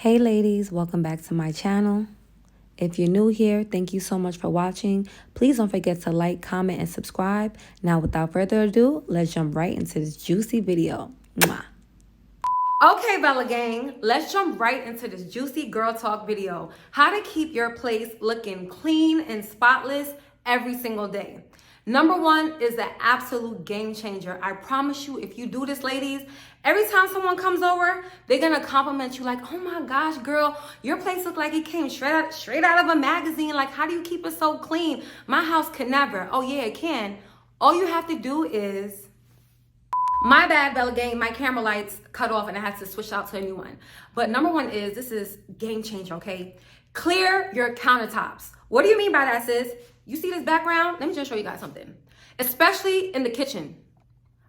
Hey ladies, welcome back to my channel. If you're new here, thank you so much for watching. Please don't forget to like, comment, and subscribe. Now without further ado, let's jump right into this juicy video. Mwah. Okay, Bella Gang, let's jump right into this juicy girl talk video. How to keep your place looking clean and spotless every single day. Number one is the absolute game changer. I promise you, if you do this, ladies, every time someone comes over, they're gonna compliment you like, oh my gosh, girl, your place looks like it came straight out of a magazine. Like, how do you keep it so clean? My house could never. Oh yeah, it can. All you have to do is, my bad, Bella Gang, my camera lights cut off and I had to switch out to a new one. But number one is, this is game changer, okay? Clear your countertops. What do you mean by that, sis? You see this background? Let me just show you guys something. Especially in the kitchen.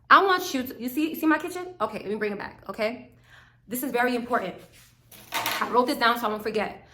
I want you to, you see my kitchen? Okay, let me bring it back, okay? This is very important. I wrote this down so I won't forget.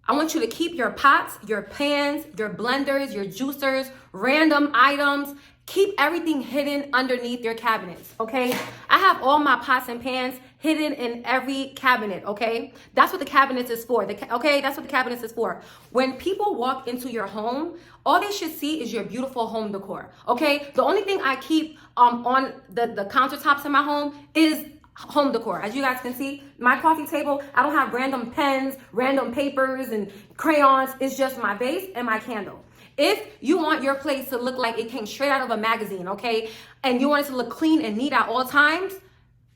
I want you to keep your pots, your pans, your blenders, your juicers, random items. Keep everything hidden underneath your cabinets, okay? I have all my pots and pans hidden in every cabinet, okay? That's what the cabinets is for, okay? That's what the cabinets is for. When people walk into your home, all they should see is your beautiful home decor, okay? The only thing I keep on the countertops in my home is home decor. As you guys can see, my coffee table, I don't have random pens, random papers, and crayons. It's just my vase and my candle. If you want your place to look like it came straight out of a magazine, okay, and you want it to look clean and neat at all times,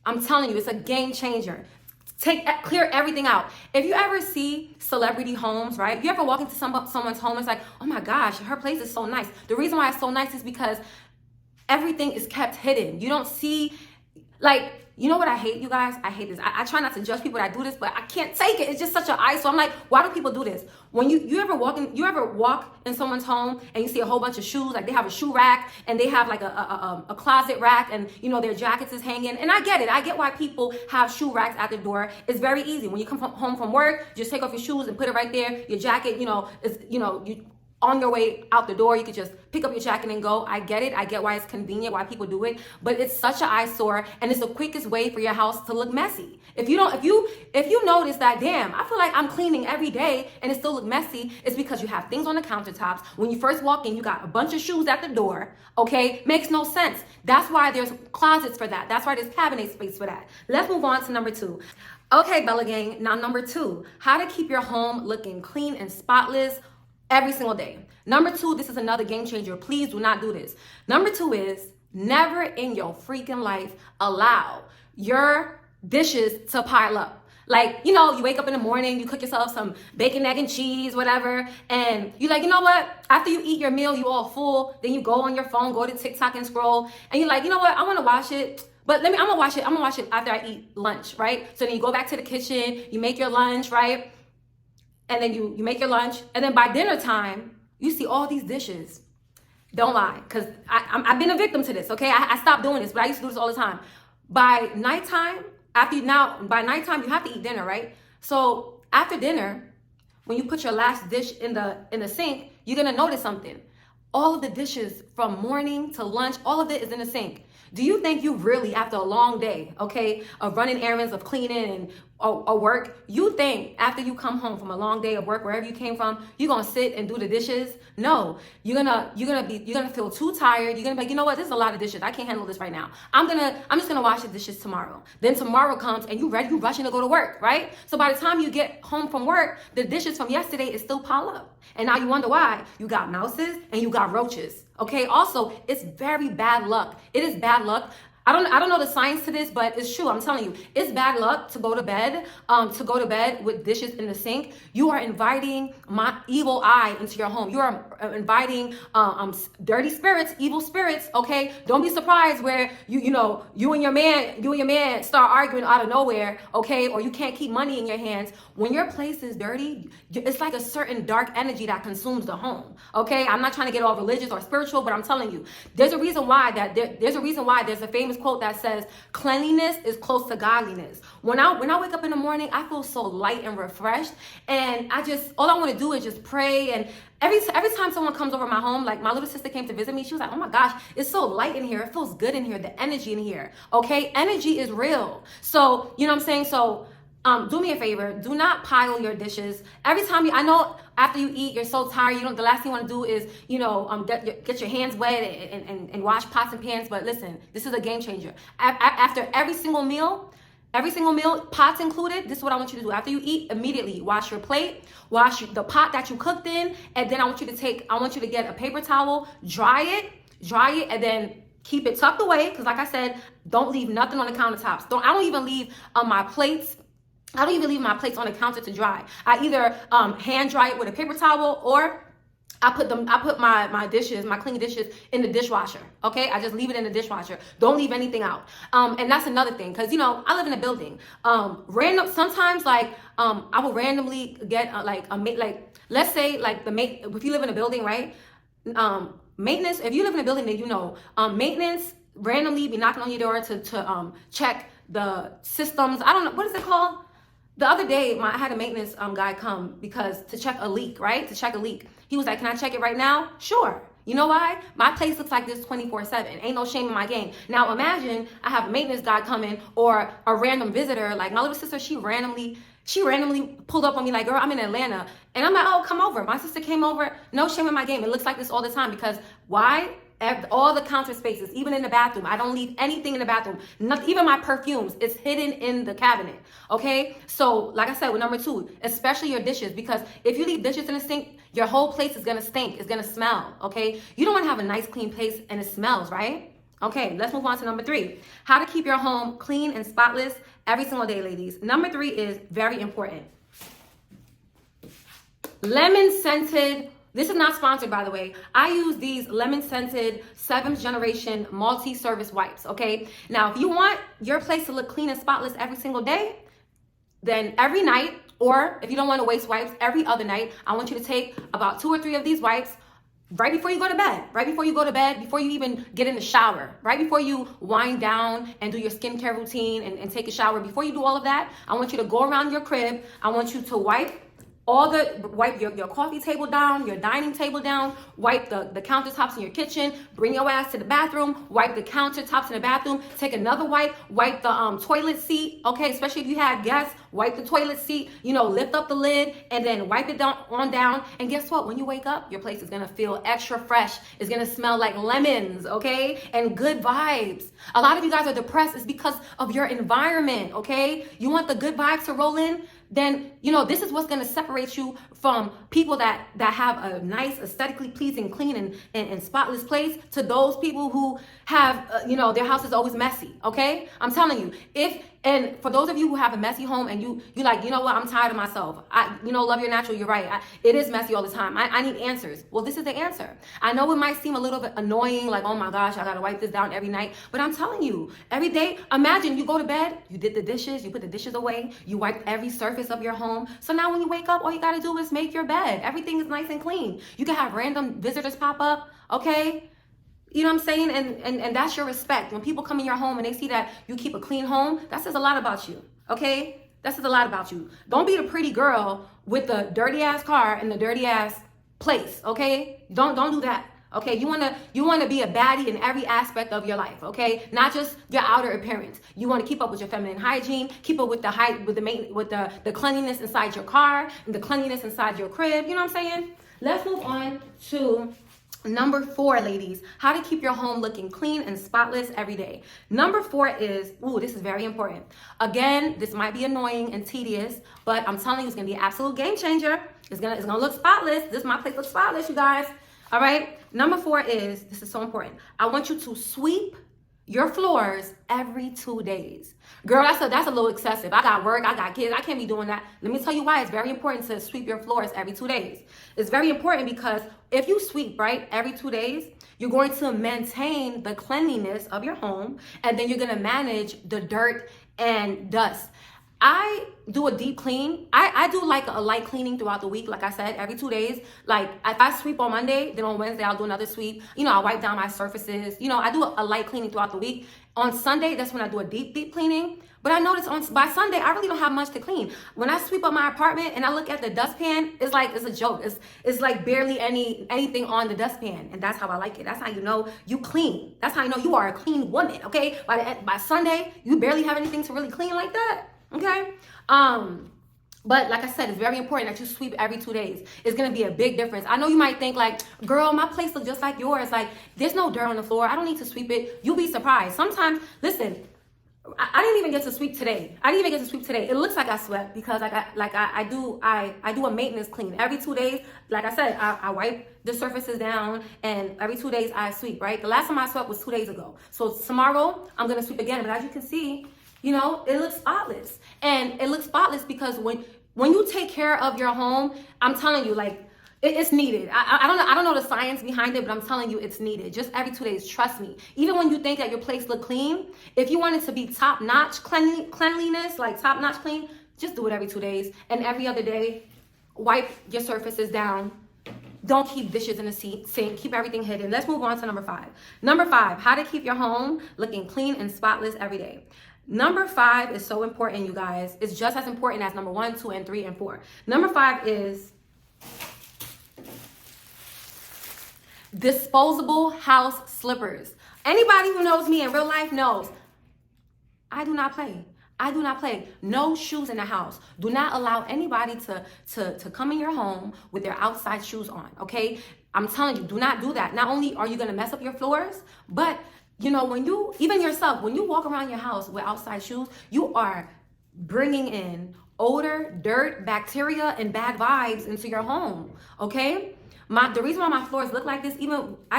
I'm telling you, it's a game changer. Clear everything out. If you ever see celebrity homes, right? If you ever walk into someone's home, it's like, oh my gosh, her place is so nice. The reason why it's so nice is because everything is kept hidden. You don't see, like, you know what I hate, you guys? I hate this. I try not to judge people that do this, but I can't take it. It's just such an eye. So I'm like, why do people do this? When you ever walk in someone's home and you see a whole bunch of shoes, like they have a shoe rack and they have like a closet rack and you know their jackets is hanging. And I get it. I get why people have shoe racks at the door. It's very easy. When you come home from work, just take off your shoes and put it right there. Your jacket, you on your way out the door, you could just pick up your jacket and go. I get it. I get why it's convenient, why people do it, but it's such an eyesore and it's the quickest way for your house to look messy. If you notice that, damn, I feel like I'm cleaning every day and it still look messy, it's because you have things on the countertops. When you first walk in, you got a bunch of shoes at the door, okay? Makes no sense. That's why there's closets for that. That's why there's cabinet space for that. Let's move on to number two. Okay, Bella Gang, now number two, how to keep your home looking clean and spotless every single day. Number two, this is another game changer. Please do not do this. Number two is never in your freaking life allow your dishes to pile up. Like, you know, you wake up in the morning, you cook yourself some bacon, egg, and cheese, whatever, and you're like, you know what? After you eat your meal, you all full, then you go on your phone, go to TikTok and scroll, and you're like, you know what? I want to wash it. But I'm gonna wash it after I eat lunch, right? So then you go back to the kitchen, you make your lunch, right? And then you make your lunch, and then by dinner time, you see all these dishes. Don't lie, because I've been a victim to this, okay? I stopped doing this, but I used to do this all the time. By nighttime, you have to eat dinner, right? So after dinner, when you put your last dish in the sink, you're gonna notice something. All of the dishes from morning to lunch, all of it is in the sink. Do you think you really, after a long day, okay, of running errands, of cleaning and or work, you think after you come home from a long day of work, wherever you came from, you're gonna sit and do the dishes? No, you're gonna feel too tired. You're gonna be like, you know what, this is a lot of dishes. I can't handle this right now. I'm just gonna wash the dishes tomorrow. Then tomorrow comes and you rushing to go to work, right? So by the time you get home from work, the dishes from yesterday is still piled up. And now you wonder why. You got mouses and you got roaches. Okay, also, it's very bad luck. It is bad luck. I don't know the science to this, but it's true. I'm telling you, it's bad luck to go to bed with dishes in the sink. You are inviting my evil eye into your home. You are inviting dirty spirits, evil spirits. Okay, don't be surprised where you and your man start arguing out of nowhere. Okay, or you can't keep money in your hands. When your place is dirty, it's like a certain dark energy that consumes the home. Okay, I'm not trying to get all religious or spiritual, but I'm telling you, there's a reason why there's a famous quote that says cleanliness is close to godliness. When I wake up in the morning, I feel so light and refreshed, and all I want to do is just pray. And every time someone comes over my home, like my little sister came to visit me, she was like, oh my gosh, it's so light in here, it feels good in here, the energy in here. Okay, energy is real. So you know what I'm saying? So do me a favor. Do not pile your dishes. Every time I know after you eat, you're so tired. The last thing you want to do is, get your hands wet and wash pots and pans. But listen, this is a game changer. After every single meal, pots included, this is what I want you to do. After you eat, immediately wash your plate, wash the pot that you cooked in, and then I want you to get a paper towel, dry it, and then keep it tucked away. Because like I said, don't leave nothing on the countertops. I don't even leave my plates. I don't even leave my plates on the counter to dry. I either hand dry it with a paper towel, or I put my dishes, my clean dishes, in the dishwasher. Okay, I just leave it in the dishwasher. Don't leave anything out. And that's another thing, because I live in a building. Sometimes I will randomly get let's say if you live in a building, right? Maintenance. If you live in a building, then maintenance randomly be knocking on your door to check the systems. I don't know, what is it called? The other day, I had a maintenance guy come to check a leak, right? To check a leak. He was like, "Can I check it right now?" Sure. You know why? My place looks like this 24/7. Ain't no shame in my game. Now imagine I have a maintenance guy coming, or a random visitor. Like my little sister, she randomly pulled up on me like, "Girl, I'm in Atlanta." And I'm like, "Oh, come over." My sister came over. No shame in my game. It looks like this all the time, because why? All the counter spaces, even in the bathroom. I don't leave anything in the bathroom. Not even my perfumes. It's hidden in the cabinet. Okay? So, like I said, with number 2, especially your dishes, because if you leave dishes in the sink, your whole place is gonna stink. It's gonna smell. Okay? You don't want to have a nice, clean place and it smells, right? Okay, let's move on to number 3. How to keep your home clean and spotless every single day, ladies. Number 3 is very important. Lemon scented. This is not sponsored, by the way. I use these lemon-scented 7th generation multi-service wipes, okay? Now, if you want your place to look clean and spotless every single day, then every night, or if you don't want to waste wipes, every other night, I want you to take about 2 or 3 of these wipes right before you go to bed. Right before you go to bed, before you even get in the shower, right before you wind down and do your skincare routine and take a shower, before you do all of that, I want you to go around your crib. I want you to wipe your coffee table down, your dining table down, wipe the countertops in your kitchen, bring your ass to the bathroom, wipe the countertops in the bathroom, take another wipe the toilet seat, okay, especially if you had guests, wipe the toilet seat, lift up the lid, and then wipe it down, and guess what? When you wake up, your place is gonna feel extra fresh. It's gonna smell like lemons, okay, and good vibes. A lot of you guys are depressed. It's because of your environment, okay? You want the good vibes to roll in? Then, this is what's going to separate you from people that have a nice, aesthetically pleasing, clean, and spotless place, to those people who have, their house is always messy, okay? I'm telling you, and for those of you who have a messy home and you like, what, I'm tired of myself. Love your natural, you're right. It is messy all the time. I need answers. Well, this is the answer. I know it might seem a little bit annoying, like, oh my gosh, I got to wipe this down every night. But I'm telling you, every day, imagine you go to bed, you did the dishes, you put the dishes away, you wiped every surface of your home. So now when you wake up, all you got to do is make your bed. Everything is nice and clean. You can have random visitors pop up, okay? You know what I'm saying? And that's your respect. When people come in your home and they see that you keep a clean home, that says a lot about you, okay? That says a lot about you. Don't be the pretty girl with the dirty ass car and the dirty ass place, okay? Don't do that. Okay, you wanna be a baddie in every aspect of your life, okay? Not just your outer appearance. You want to keep up with your feminine hygiene, keep up with the cleanliness inside your car, and the cleanliness inside your crib. You know what I'm saying? Let's move on to number 4, ladies. How to keep your home looking clean and spotless every day. Number 4 is, this is very important. Again, this might be annoying and tedious, but I'm telling you, it's gonna be an absolute game changer. It's gonna look spotless. My place looks spotless, you guys. All right. Number 4 is, this is so important. I want you to sweep your floors every 2 days. Girl, that's a little excessive. I got work, I got kids, I can't be doing that. Let me tell you why it's very important to sweep your floors every 2 days. It's very important because if you sweep, right, every 2 days, you're going to maintain the cleanliness of your home, and then you're going to manage the dirt and dust. I do a deep clean. I do like a light cleaning throughout the week, like I said, every 2 days. Like if I sweep on Monday, then on Wednesday I'll do another sweep. I wipe down my surfaces. I do a light cleaning throughout the week. On Sunday, that's when I do a deep cleaning. But I notice by Sunday, I really don't have much to clean. When I sweep up my apartment and I look at the dustpan, it's a joke. It's like barely anything on the dustpan. And that's how I like it. That's how you know you clean. That's how you know you are a clean woman, okay? By Sunday, you barely have anything to really clean like that. Okay. But like I said, it's very important that you sweep every 2 days. It's gonna be a big difference. I know you might think like, girl, my place looks just like yours. Like, there's no dirt on the floor. I don't need to sweep it. You'll be surprised. Sometimes, listen, I didn't even get to sweep today. It looks like I swept because I do a maintenance clean every 2 days. Like I said, I wipe the surfaces down, and every 2 days I sweep. Right. The last time I swept was 2 days ago. So tomorrow I'm gonna sweep again. But as you can see, it looks spotless, and it looks spotless because when you take care of your home, I'm telling you, like, it's needed. I don't know the science behind it, but I'm telling you, it's needed. Just every 2 days, trust me. Even when you think that your place look clean, if you want it to be top notch cleanliness, like top notch clean, just do it every 2 days, and every other day, wipe your surfaces down. Don't keep dishes in the sink. Keep everything hidden. Let's move on to number 5. Number 5, how to keep your home looking clean and spotless every day. Number 5 is so important, you guys. It's just as important as number 1, 2, and 3, and 4. Number 5 is disposable house slippers. Anybody who knows me in real life knows I do not play. No shoes in the house. Do not allow anybody to come in your home with their outside shoes on, okay? I'm telling you, do not do that. Not only are you gonna mess up your floors, but when you walk around your house with outside shoes, you are bringing in odor, dirt, bacteria, and bad vibes into your home, okay? The reason why my floors look like this, I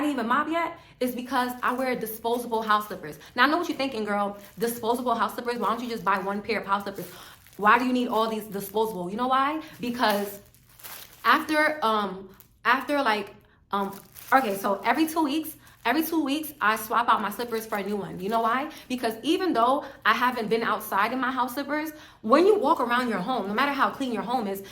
didn't even mop yet, is because I wear disposable house slippers. Now I know what you're thinking, girl. Disposable house slippers? Why don't you just buy one pair of house slippers? Why do you need all these disposable? You know why? Because okay, so every 2 weeks, I swap out my slippers for a new one. You know why? Because even though I haven't been outside in my house slippers, when you walk around your home, no matter how clean your home is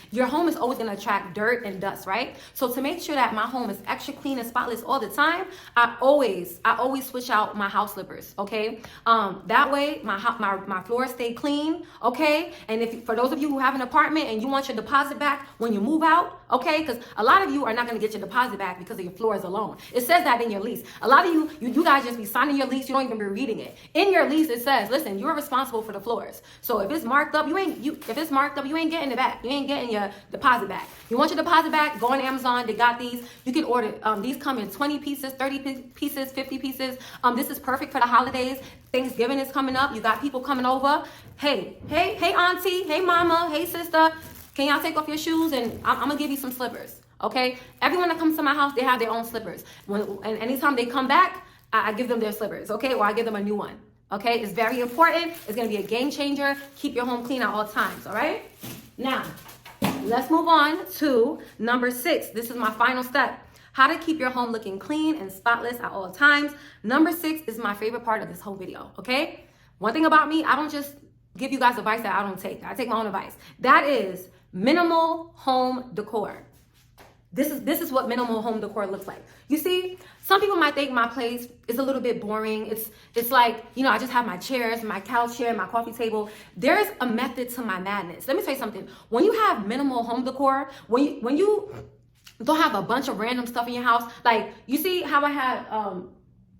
always going to attract dirt and dust, right? So to make sure that my home is extra clean and spotless all the time, I always switch out my house slippers, okay? That way my floors stay clean, okay? And for those of you who have an apartment and you want your deposit back when you move out, okay? Because a lot of you are not going to get your deposit back because of your floors alone. It says that in your lease. A lot of you guys just be signing your lease, you don't even be reading it. In your lease, it says, listen, you're responsible for the floors. So if it's marked up, you ain't getting it back. You ain't getting your deposit back. You want your deposit back, go on Amazon. They got these. You can order, these come in 20 pieces, 30 pieces, 50 pieces. This is perfect for the holidays. Thanksgiving is coming up. You got people coming over. Hey, auntie, hey mama, hey sister, can y'all take off your shoes and I'm gonna give you some slippers. Okay, everyone that comes to my house, they have their own slippers. And anytime they come back, I give them their slippers, okay? Or I give them a new one, okay? It's very important. It's gonna be a game changer. Keep your home clean at all times, all right? Now, let's move on to number 6. This is my final step. How to keep your home looking clean and spotless at all times. Number 6 is my favorite part of this whole video, okay? One thing about me, I don't just give you guys advice that I don't take. I take my own advice. That is minimal home decor. This is what minimal home decor looks like. You see, some people might think my place is a little bit boring. It's like, I just have my chairs, my couch chair, my coffee table. There's a method to my madness. Let me tell you something. When you have minimal home decor, when you don't have a bunch of random stuff in your house, like you see how I have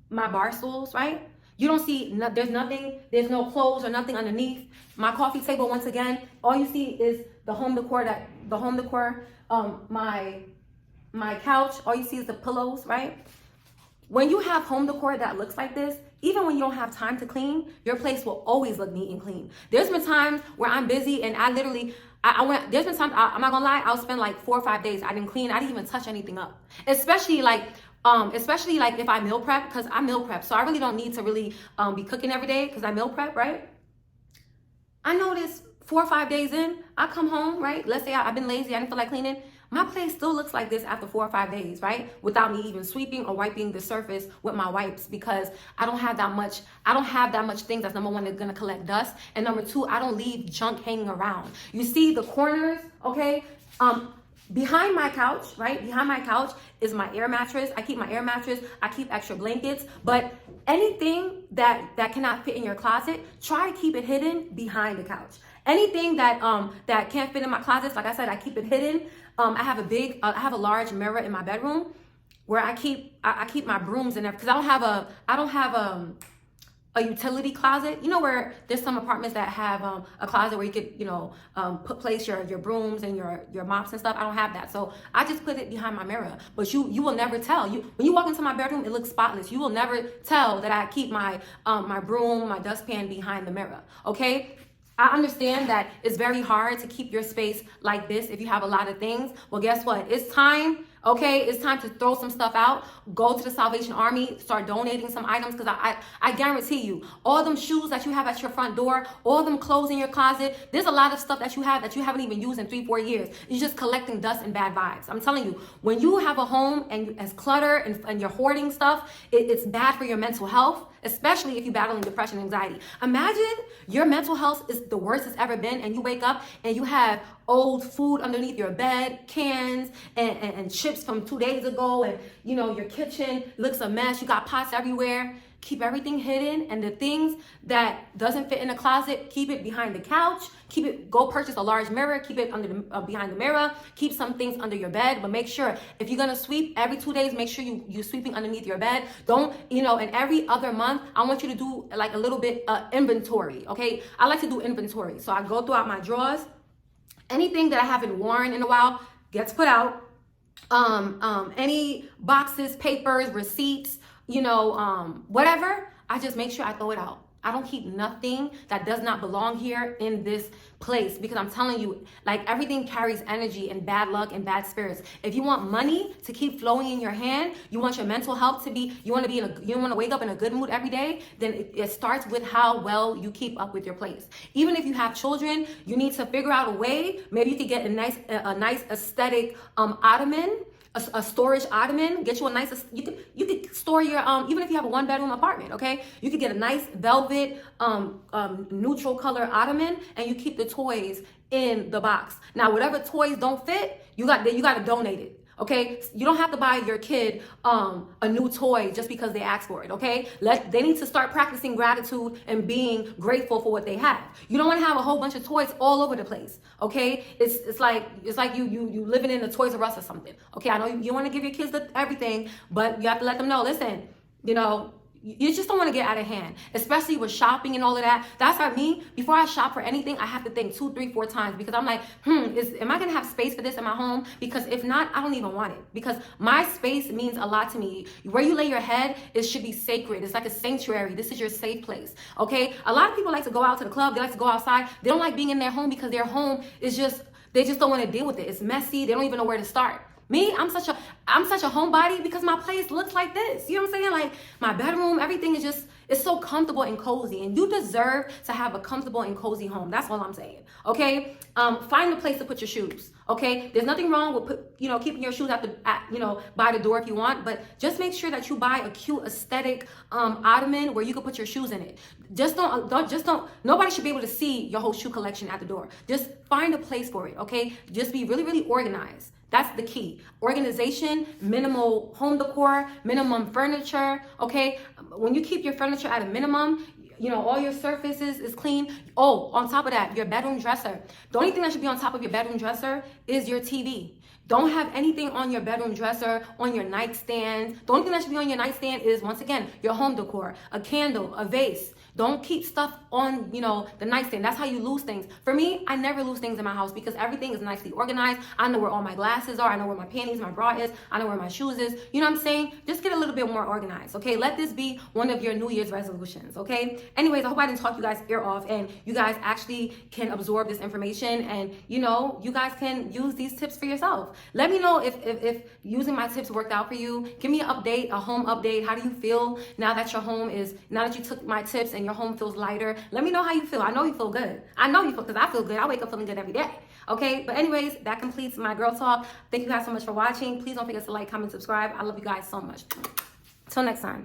my bar stools, right? You don't see, there's no clothes or nothing underneath. My coffee table, once again, all you see is the home decor, my couch, all you see is the pillows, right? When you have home decor that looks like this, even when you don't have time to clean, your place will always look neat and clean. There's been times where I'm busy and there's been times, I'm not gonna lie, I'll spend like 4 or 5 days, I didn't clean, I didn't even touch anything up. Especially like if I meal prep, because I meal prep, so I really don't need to really be cooking every day because I meal prep, right? I noticed 4 or 5 days in, I come home, right? Let's say I've been lazy, I didn't feel like cleaning. My place still looks like this after 4 or 5 days, right? Without me even sweeping or wiping the surface with my wipes, because I don't have that much things that's number 1, that's gonna collect dust. And number 2, I don't leave junk hanging around. You see the corners, okay? Behind my couch, right? Behind my couch is my air mattress. I keep my air mattress. I keep extra blankets. But anything that cannot fit in your closet, try to keep it hidden behind the couch. Anything that can't fit in my closets, like I said, I keep it hidden. I have a large mirror in my bedroom where I keep my brooms in there, because I don't have a utility closet. You know where there's some apartments that have a closet where you could, place your brooms and your mops and stuff. I don't have that, so I just put it behind my mirror. But you will never tell. When you walk into my bedroom, it looks spotless. You will never tell that I keep my my broom, my dustpan behind the mirror. Okay. I understand that it's very hard to keep your space like this if you have a lot of things. Well, guess what? It's time. Okay, it's time to throw some stuff out. Go to the Salvation Army, start donating some items, because I guarantee you, all them shoes that you have at your front door, all them clothes in your closet, there's a lot of stuff that you have that you haven't even used in 3-4 years. You're just collecting dust and bad vibes. I'm telling you, when you have a home and as clutter and you're hoarding stuff, it's bad for your mental health, especially if you're battling depression and anxiety. Imagine your mental health is the worst it's ever been, and you wake up and you have old food underneath your bed, cans and chips from 2 days ago, and your kitchen looks a mess. You got pots everywhere. Keep everything hidden, and the things that doesn't fit in the closet, keep it behind the couch. Go purchase a large mirror, keep it under behind the mirror. Keep some things under your bed, but make sure if you're gonna sweep every 2 days, make sure you're sweeping underneath your bed. Don't, and every other month, I want you to do like a little bit inventory, okay? I like to do inventory. So I go throughout my drawers. Anything that I haven't worn in a while gets put out. Any boxes, papers, receipts, whatever, I just make sure I throw it out. I don't keep nothing that does not belong here in this place, because I'm telling you, like, everything carries energy and bad luck and bad spirits. If you want money to keep flowing in your hand, you want your mental health to be, you want to wake up in a good mood every day, then it starts with how well you keep up with your place. Even if you have children, you need to figure out a way. Maybe you could get a nice aesthetic ottoman. A storage ottoman. Get you a nice, you could store your even if you have a 1-bedroom apartment, okay, you could get a nice velvet neutral color ottoman, and you keep the toys in the box. Now whatever toys don't fit, you got to donate it. Okay, you don't have to buy your kid a new toy just because they ask for it. Okay, they need to start practicing gratitude and being grateful for what they have. You don't want to have a whole bunch of toys all over the place. Okay, it's like you living in a Toys R Us or something. Okay, I know you want to give your kids everything, but you have to let them know. Listen, you just don't want to get out of hand, especially with shopping and all of that. That's why before I shop for anything, I have to think 2, 3, 4 times, because I'm like, am I going to have space for this in my home? Because if not, I don't even want it, because my space means a lot to me. Where you lay your head, it should be sacred. It's like a sanctuary. This is your safe place. Okay. A lot of people like to go out to the club. They like to go outside. They don't like being in their home because their home is they just don't want to deal with it. It's messy. They don't even know where to start. Me, I'm such a homebody because my place looks like this. You know what I'm saying? Like, my bedroom, everything is it's so comfortable and cozy. And you deserve to have a comfortable and cozy home. That's all I'm saying. Okay? Find a place to put your shoes. Okay? There's nothing wrong with keeping your shoes by the door if you want, but just make sure that you buy a cute aesthetic ottoman where you can put your shoes in it. Just don't nobody should be able to see your whole shoe collection at the door. Just find a place for it. Okay? Just be really, really organized. That's the key. Organization, minimal home decor, minimum furniture, okay? When you keep your furniture at a minimum, all your surfaces is clean. Oh, on top of that, your bedroom dresser. The only thing that should be on top of your bedroom dresser is your TV. Don't have anything on your bedroom dresser, on your nightstand. The only thing that should be on your nightstand is, once again, your home decor, a candle, a vase. Don't keep stuff on, the nightstand. That's how you lose things. For me, I never lose things in my house because everything is nicely organized. I know where all my glasses are. I know where my panties, my bra is. I know where my shoes is. You know what I'm saying? Just get a little bit more organized, okay? Let this be one of your New Year's resolutions, okay? Anyways, I hope I didn't talk you guys' ear off and you guys actually can absorb this information and, you guys can use these tips for yourself. Let me know if using my tips worked out for you. Give me an update, a home update. How do you feel now that you took my tips and your home feels lighter? Let me know how you feel. I know you feel good. I know you feel, because I feel good. I wake up feeling good every day. Okay, but anyways, that completes my girl talk. Thank you guys so much for watching. Please don't forget to like, comment, subscribe. I love you guys so much. Till next time.